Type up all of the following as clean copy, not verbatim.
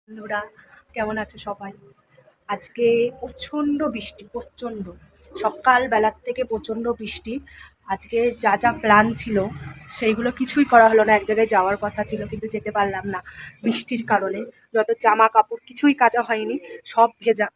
বন্ধুরা, কেমন আছে সবাই? আজকে প্রচণ্ড বৃষ্টি, প্রচণ্ড সকালবেলার থেকে প্রচণ্ড বৃষ্টি। আজকে যা যা প্ল্যান ছিল সেইগুলো কিছুই করা হলো না। এক জায়গায় যাওয়ার কথা ছিল কিন্তু যেতে পারলাম না বৃষ্টির কারণে। যত জামা কাপড় কিছুই কাচা হয়নি, সব ভেজা।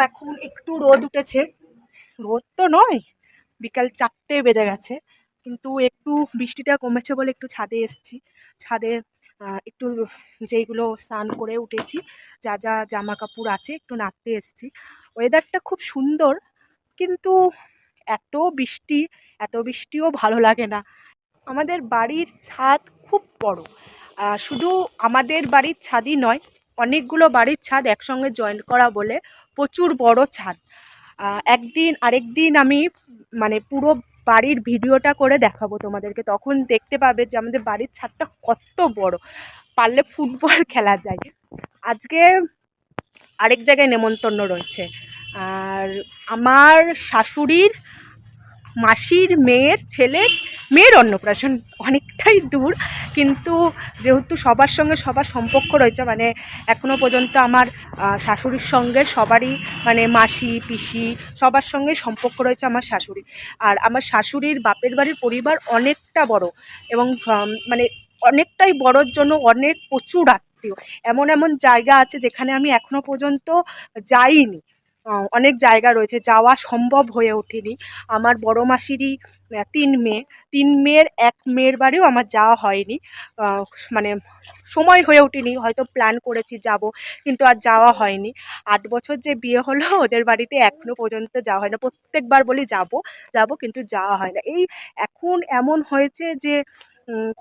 এখন একটু রোদ উঠেছে, রোদ তো নয়, বিকাল 4টে বেজে গেছে, কিন্তু একটু বৃষ্টিটা কমেছে বলে একটু ছাদে এসেছি। ছাদে একটু যেইগুলো স্নান করে উঠেছি, যা যা জামা কাপড় আছে একটু নাড়তে এসেছি। ওয়েদারটা খুব সুন্দর, কিন্তু এত বৃষ্টি, এত বৃষ্টিও ভালো লাগে না। আমাদের বাড়ির ছাদ খুব বড়, শুধু আমাদের বাড়ির ছাদই নয়, অনেকগুলো বাড়ির ছাদ একসঙ্গে জয়েন করা বলে প্রচুর বড় ছাদ। একদিন আরেকদিন আমি মানে পুরো বাড়ির ভিডিওটা করে দেখাবো তোমাদেরকে, তখন দেখতে পাবে যে আমাদের বাড়ির ছাদটা কত বড়। পারলে ফুটবল খেলা যায়। আজকে আরেক জায়গায় নেমন্তন্ন রয়েছে, আর আমার শাশুড়ির মাসির মেয়ের অন্নপ্রাশন। অনেকটাই দূর, কিন্তু যেহেতু সবার সঙ্গে সবার সম্পর্ক রয়েছে, মানে এখনো পর্যন্ত আমার শাশুড়ির সঙ্গে সবারই, মানে মাসি পিসি সবার সঙ্গে সম্পর্ক রয়েছে আমার শাশুড়ি। আর আমার শাশুড়ির বাপের বাড়ির পরিবার অনেকটা বড়, এবং মানে অনেকটাই বড়োর জন্য অনেক প্রচুর আত্মীয়। এমন এমন জায়গা আছে যেখানে আমি এখনো পর্যন্ত যাইনি। অনেক জায়গা রয়েছে, যাওয়া সম্ভব হয়ে ওঠেনি। আমার বড় মাসিরই 3 মেয়ে, 3 মেয়ের এক মেয়ের বাড়িও আমার যাওয়া হয়নি। মানে সময় হয়ে ওঠেনি, হয়তো প্ল্যান করেছি যাব, কিন্তু আর যাওয়া হয়নি। 8 বছর যে বিয়ে হলো, ওদের বাড়িতে এখনো পর্যন্ত যাওয়া হয় না। প্রত্যেকবার বলি যাব যাব, কিন্তু যাওয়া হয় না। এই এখন এমন হয়েছে যে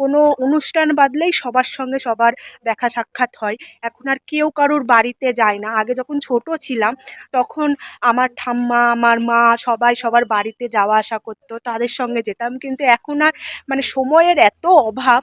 কোনো অনুষ্ঠান বাদলেই সবার সঙ্গে সবার দেখা সাক্ষাৎ হয়। এখন আর কেউ কারোর বাড়িতে যায় না। আগে যখন ছোট ছিলাম তখন আমার ঠাম্মা, আমার মা সবাই সবার বাড়িতে যাওয়া আসা করতো, তাদের সঙ্গে যেতাম। কিন্তু এখন আর মানে সময়ের এত অভাব,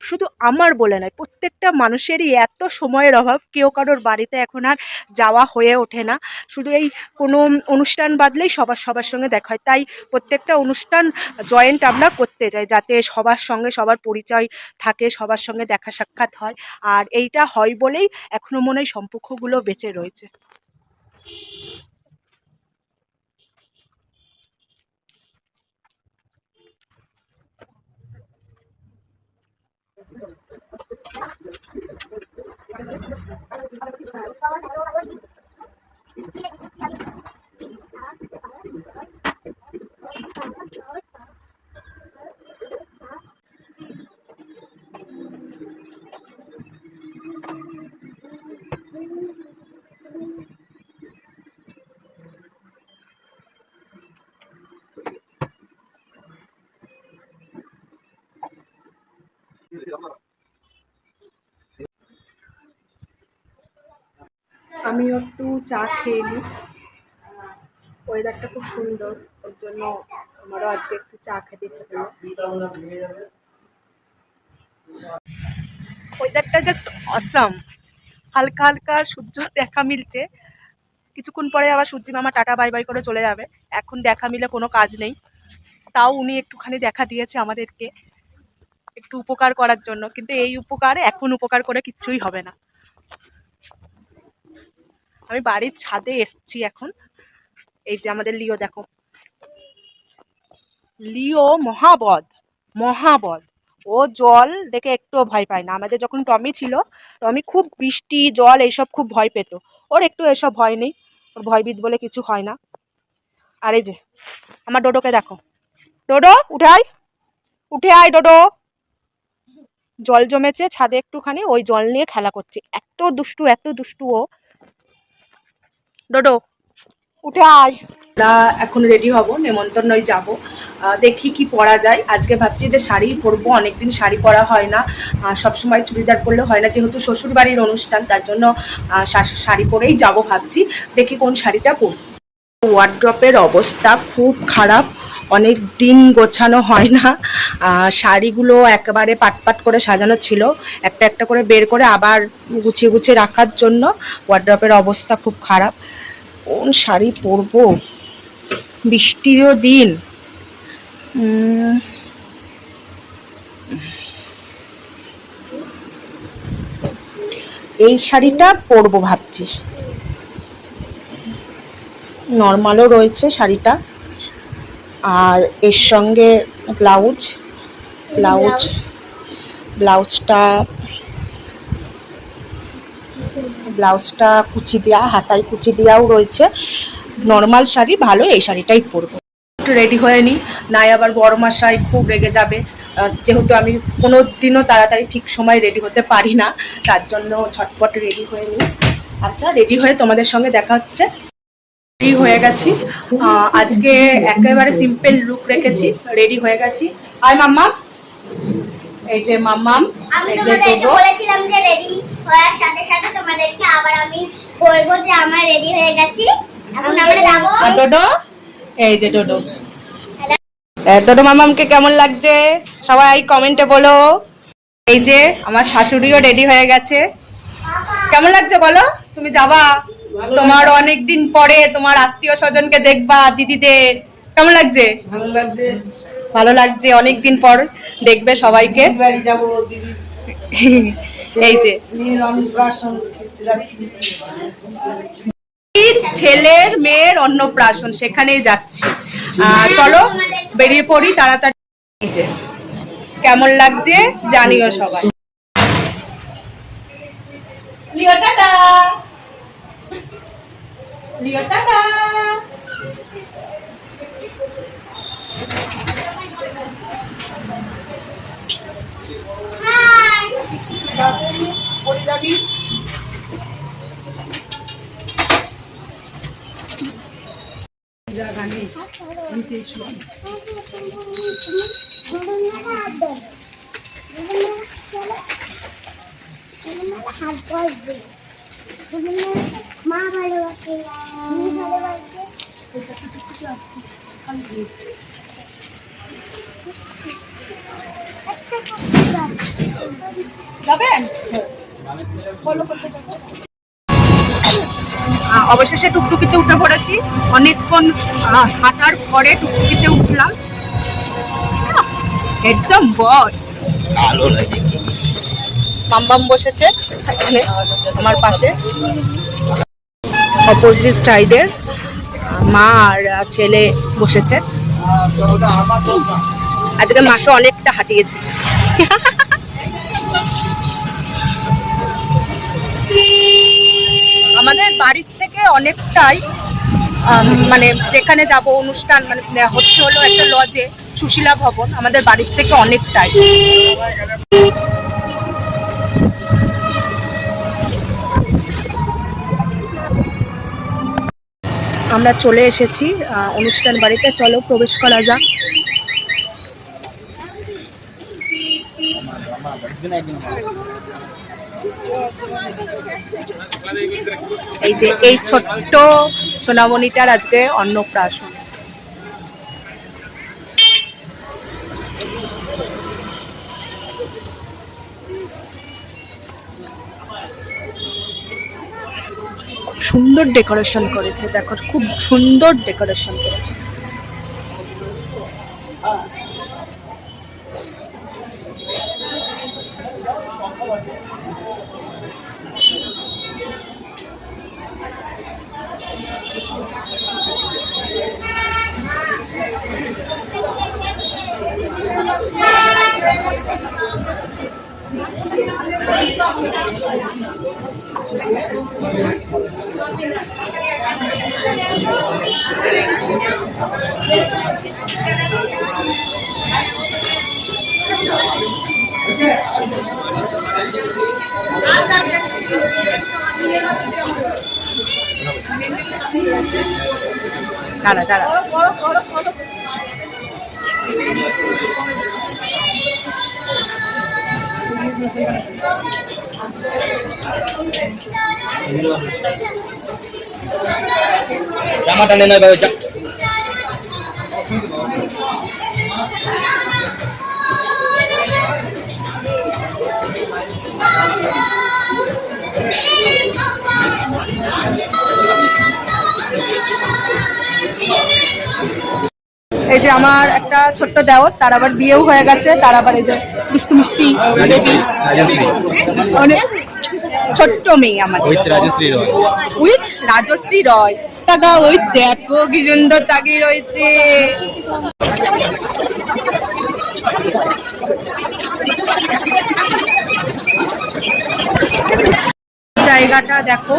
শুধু আমার বলে নয়, প্রত্যেকটা মানুষেরই এত সময়ের অভাব, কেউ কারোর বাড়িতে এখন আর যাওয়া হয়ে ওঠে না। শুধু এই কোনো অনুষ্ঠান বাদলেই সবার সঙ্গে দেখা হয়। তাই প্রত্যেকটা অনুষ্ঠান জয়েন্ট আমরা করতে যাই, যাতে সবার সঙ্গে সবার পরিচয় থাকে, সবার সঙ্গে দেখা সাক্ষাৎ হয়। আর এইটা হয় বলেই এখনো মনে হয় সম্পর্কগুলো বেঁচে রয়েছে। আমিও একটু চা খেয়ে নিই, ওয়েদারটা খুব সুন্দর, ওর জন্য আমারও আজকে একটু চা খেতে ইচ্ছে করলো। ওয়েদারটা জাস্ট অসাম, হালকা হালকা সূর্য দেখা মিলছে। কিছুক্ষণ পরে আবার সূর্যি মামা টাটা বাই বাই করে চলে যাবে। এখন দেখা মিলে কোনো কাজ নেই, তাও উনি একটুখানি দেখা দিয়েছে আমাদেরকে একটু উপকার করার জন্য, কিন্তু এই উপকার এখন উপকার করে কিচ্ছুই হবে না। আমি বাড়ির ছাদে এসছি এখন। এই যে আমাদের লিও, দেখো, লিও মহাবদ, মহাবদ। ও জল দেখে একটুও ভয় পায় না। আমাদের যখন টমি ছিল, টমি খুব বৃষ্টি জল এইসব খুব ভয় পেত, ওর একটু এসব ভয় নেই, ওর ভয়ভীত বলে কিছু হয় না। আর এই যে আমার ডোডোকে দেখো, ডোডো উঠে আয়, উঠে আয় ডোডো। জল জমেছে ছাদে একটুখানি, ওই জল নিয়ে খেলা করছে। এত দুষ্টু, এত দুষ্টু ও। ডোডো উঠে আয়। আমরা এখন রেডি হব, নেমন্তন্নই যাব। দেখি কি পরা যায়। আজকে ভাবছি যে শাড়ি পরবো, অনেকদিন শাড়ি পরা হয় না, সবসময় চুড়িদার পরলে হয় না, যেহেতু শ্বশুর বাড়ির অনুষ্ঠান, তার জন্য শাড়ি পরেই যাব ভাবছি। দেখি কোন শাড়িটা পরবো। ওয়ার্ড্রপের অবস্থা খুব খারাপ, অনেক দিন গোছানো হয় না। শাড়িগুলো একেবারে পাটপাট করে সাজানো ছিল, একটা একটা করে বের করে আবার গুছিয়ে গুছিয়ে রাখার জন্য ওয়ার্ড্রপের অবস্থা খুব খারাপ। কোন শাড়ি পরবো, বৃষ্টিরও দিন। এই শাড়িটা পরবো ভাবছি। নর্মালও রয়েছে শাড়িটা, আর এর সঙ্গে ব্লাউজটা কুচি দেওয়া, হাতায় কুচি দেওয়াও রয়েছে। নর্মাল শাড়ি ভালো, এই শাড়িটাই পরবো। একটু রেডি হয়ে নিই, নাই আবার বড় মশাই খুব রেগে যাবে, যেহেতু আমি কোনো দিনও তাড়াতাড়ি ঠিক সময় রেডি হতে পারি না, তার জন্য ঝটপট রেডি হয়ে নিই। আচ্ছা, রেডি হয়ে তোমাদের সঙ্গে দেখা হচ্ছে। রেডি হয়ে গেছি, আজকে একেবারে সিম্পল লুক রেখেছি, রেডি হয়ে গেছি। আর মাম্মাম, এই যে মাম্মাম, এই যে ডোডো। বলেছিলাম যে রেডি হওয়ার সাথে সাথে তোমাদেরকে আবার আমি বলবো যে আমরা রেডি হয়ে গেছি, এখন আমরা যাব। আর ডোডো, এই যে ডোডো। ডোডো মাম্মামকে কেমন লাগছে সবাই কমেন্টে বলো। এই যে আমার শাশুড়িও রেডি হয়ে গেছে। কেমন লাগছে বলো? তুমি যাবা, তোমার অনেকদিন পরে তোমার আত্মীয় স্বজনকে দেখবা, দিদিদের। কেমন লাগছে? ভালো লাগছে, অনেকদিন পর দেখবে সবাইকে। এই যে ছেলের মেয়ের অন্নপ্রাশন, সেখানেই যাচ্ছি। চলো বেরিয়ে পড়ি তাড়াতাড়ি। কেমন লাগছে জানিও সবাই। লিও টাটা, লিও টাটা। মা ভালোবাসে, আমি ভালোবাসি। যাবেন? অবশেষে টুকটুকিতে উঠে পড়েছি। অনেকক্ষণ হাঁটার পরে টুকটুকিতে উঠলাম, একদম বড় ভালো লাগে। মাম্মাম বসেছে এখানে আমার পাশে, অপোজিট সাইডে মা আর ছেলে বসেছে। আজকে মাকে অনেকটা হাঁটিয়েছি। আমাদের বাড়ির থেকে অনেকটাই, মানে যেখানে যাব অনুষ্ঠান, মানে হচ্ছে হলো একটা লজে, সুশীলা ভবন, আমাদের বাড়ির থেকে অনেকটাই। আমরা চলে এসেছি অনুষ্ঠান বাড়িতে, চলো প্রবেশ করা যাক। এই যে এই ছোট্ট সোনামণিটার আজকে অন্নপ্রাশন। সুন্দর ডেকোরেশন করেছে, দেখো খুব সুন্দর ডেকোরেশন করেছে। দাঁড়া দাঁড়া, জামাটা নেই না ভাই। এই যে আমার একটা ছোট্ট দেওর, তার আবার বিয়েও হয়ে গেছে, তার আবার এই যে মিষ্টি মিষ্টি বেবি, অনেক ছোট্ট মেয়ে আমার উইথ রাজশ্রী রয়। উইথ রাজশ্রী রয়। টাকা ওই দেখো কি সুন্দর তাকিয়ে রয়েছে। জায়গাটা দেখো,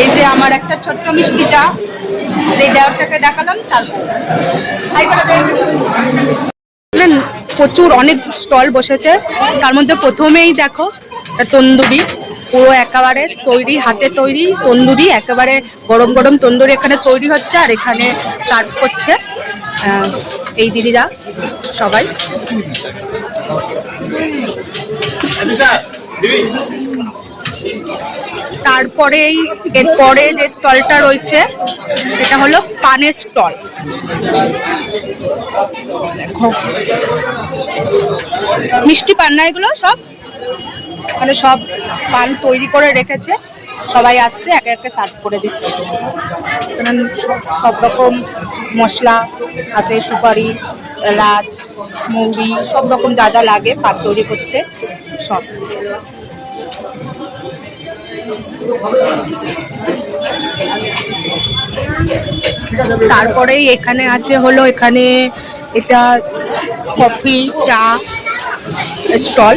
এই যে আমার একটা ছোট্ট মিষ্টি চা, এই দেওয়ারটাকে দেখালাম। তারপর প্রচুর অনেক স্টল বসেছে, তার মধ্যে প্রথমেই দেখো তন্দুরি, পুরো একেবারে তৈরি, হাতে তৈরি তন্দুরি, একেবারে গরম গরম তন্দুরি এখানে তৈরি হচ্ছে আর এখানে সার্ভ করছে এই দিদিরা সবাই। তারপরেই এরপরে যে স্টলটা রয়েছে সেটা হলো পানের স্টল। মিষ্টি পান না এগুলো সব, মানে সব পান তৈরি করে রেখেছে, সবাই আসছে একে একে সার্ভ করে দিচ্ছে। সব রকম মশলা আছে, সুপারি, এলাচ, মৌরি, সব রকম যা যা লাগে পান তৈরি করতে সব। তারপরেই এখানে আছে হলো, এখানে এটা কফি চা স্টল,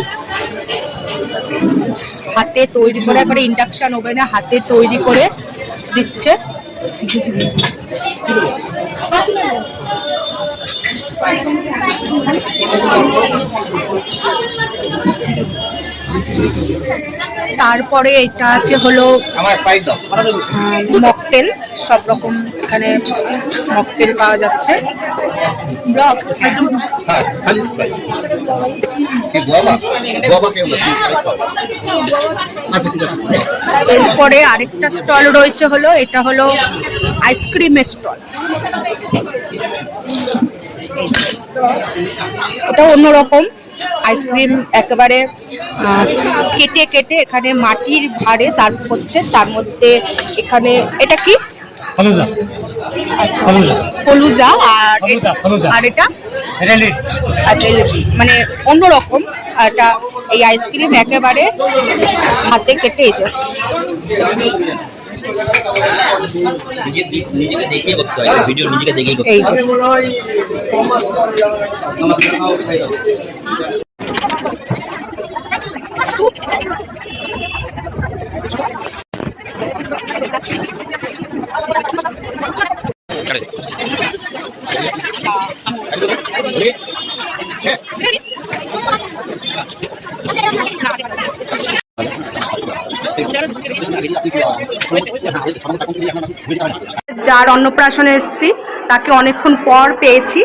হাতে তৈরি করে, একবারে ইন্ডাকশন ওভেনে হাতে তৈরি করে দিচ্ছে। তারপরে এটা আছে হলো মকটেল, সব রকম এখানে মকটেল পাওয়া যাচ্ছে। এরপরে আরেকটা স্টল রয়েছে হলো, এটা হলো আইসক্রিমের স্টল। এটা অন্যরকম আইসক্রিম, একেবারে কেটে কেটে এখানে মাটির ভাঁড়ে সার্ভ করছে। তার মধ্যে এখানে এটা কি আচ্ছা ফলুজা, আর এটা আচ্ছা মানে অন্যরকম। এটা এই আইসক্রিম একেবারে হাতে কেটে এই যে নিজেকে দেখিয়ে করতে হয়, ভিডিও নিজেকে দেখিয়ে করতে এই যে যার অন্নপ্রাশনে এসেছি তাকে অনেকক্ষণ পর পেয়েছি।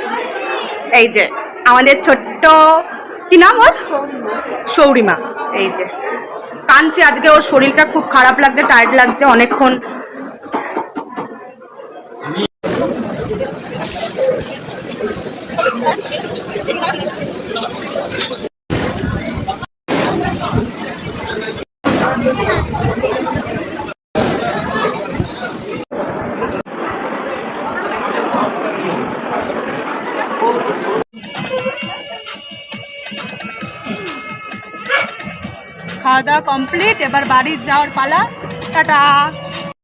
এই যে আমাদের ছোট্ট কি নাম ওর, সৌরিমা। এই যে কাঁদছে আজকে, ওর শরীরটা খুব খারাপ লাগছে, টায়ার্ড লাগছে অনেকক্ষণ। খাওয়া দাওয়া কমপ্লিট, এবার বাড়ি যাওয়ার পালা। টাটা।